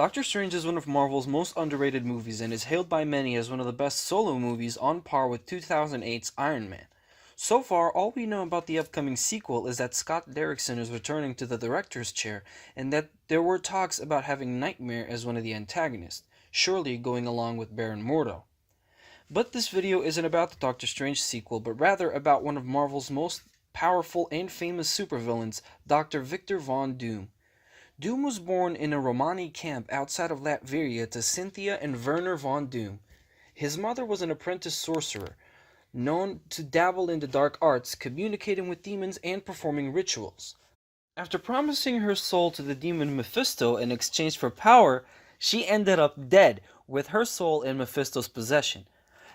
Doctor Strange is one of Marvel's most underrated movies and is hailed by many as one of the best solo movies on par with 2008's Iron Man. So far, all we know about the upcoming sequel is that Scott Derrickson is returning to the director's chair and that there were talks about having Nightmare as one of the antagonists, surely going along with Baron Mordo. But this video isn't about the Doctor Strange sequel, but rather about one of Marvel's most powerful and famous supervillains, Dr. Victor Von Doom. Doom was born in a Romani camp outside of Latveria to Cynthia and Werner von Doom. His mother was an apprentice sorcerer, known to dabble in the dark arts, communicating with demons and performing rituals. After promising her soul to the demon Mephisto in exchange for power, she ended up dead, with her soul in Mephisto's possession.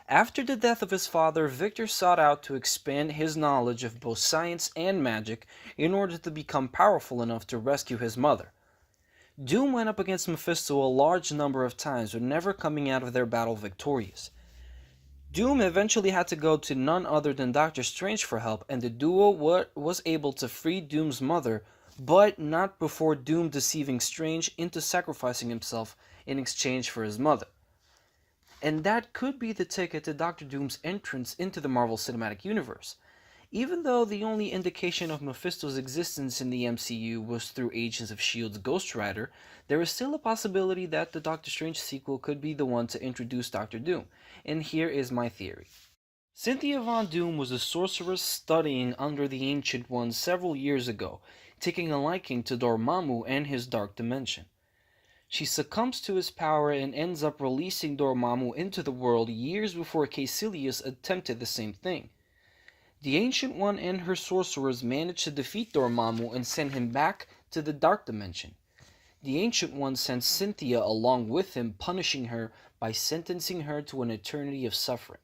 After the death of his father, Victor sought out to expand his knowledge of both science and magic in order to become powerful enough to rescue his mother. Doom went up against Mephisto a large number of times, but never coming out of their battle victorious. Doom eventually had to go to none other than Doctor Strange for help, and the duo was able to free Doom's mother, but not before Doom deceiving Strange into sacrificing himself in exchange for his mother. And that could be the ticket to Doctor Doom's entrance into the Marvel Cinematic Universe. Even though the only indication of Mephisto's existence in the MCU was through Agents of S.H.I.E.L.'s Ghost Rider, there is still a possibility that the Doctor Strange sequel could be the one to introduce Doctor Doom, and here is my theory. Cynthia Von Doom was a sorceress studying under the Ancient Ones several years ago, taking a liking to Dormammu and his dark dimension. She succumbs to his power and ends up releasing Dormammu into the world years before Caecilius attempted the same thing. The Ancient One and her sorcerers managed to defeat Dormammu and send him back to the Dark Dimension. The Ancient One sent Cynthia along with him, punishing her by sentencing her to an eternity of suffering.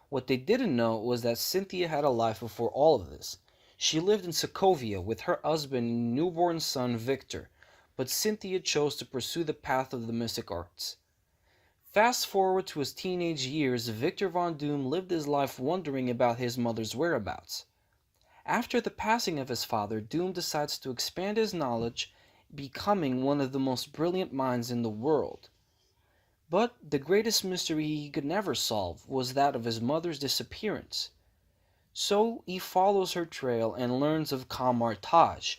What they didn't know was that Cynthia had a life before all of this. She lived in Sokovia with her husband and newborn son Victor, but Cynthia chose to pursue the path of the mystic arts. Fast forward to his teenage years, Victor Von Doom lived his life wondering about his mother's whereabouts. After the passing of his father, Doom decides to expand his knowledge, becoming one of the most brilliant minds in the world. But the greatest mystery he could never solve was that of his mother's disappearance. So he follows her trail and learns of Kamar Taj,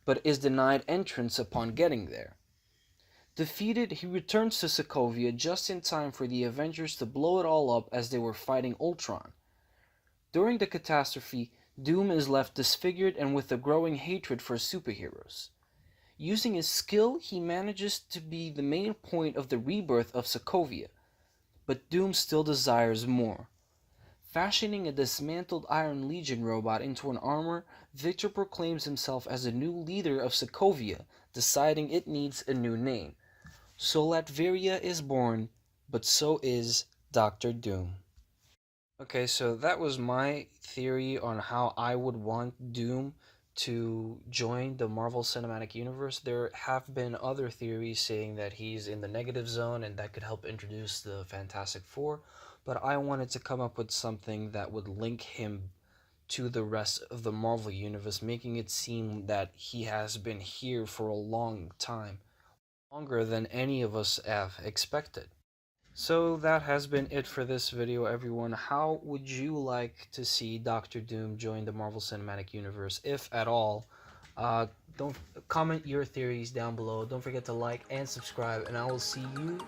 but is denied entrance upon getting there. Defeated, he returns to Sokovia just in time for the Avengers to blow it all up as they were fighting Ultron. During the catastrophe, Doom is left disfigured and with a growing hatred for superheroes. Using his skill, he manages to be the main point of the rebirth of Sokovia, but Doom still desires more. Fashioning a dismantled Iron Legion robot into an armor, Victor proclaims himself as the new leader of Sokovia, deciding it needs a new name. So Latveria is born, but so is Doctor Doom. Okay, so that was my theory on how I would want Doom to join the Marvel Cinematic Universe. There have been other theories saying that he's in the negative zone and that could help introduce the Fantastic Four, but I wanted to come up with something that would link him to the rest of the Marvel Universe, making it seem that he has been here for a long time. Longer than any of us have expected. So that has been it for this video, everyone. How would you like to see Doctor Doom join the Marvel Cinematic Universe, if at all? Don't comment your theories down below. Don't forget to like and subscribe, and I will see you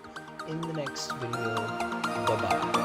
in the next video. Bye-bye.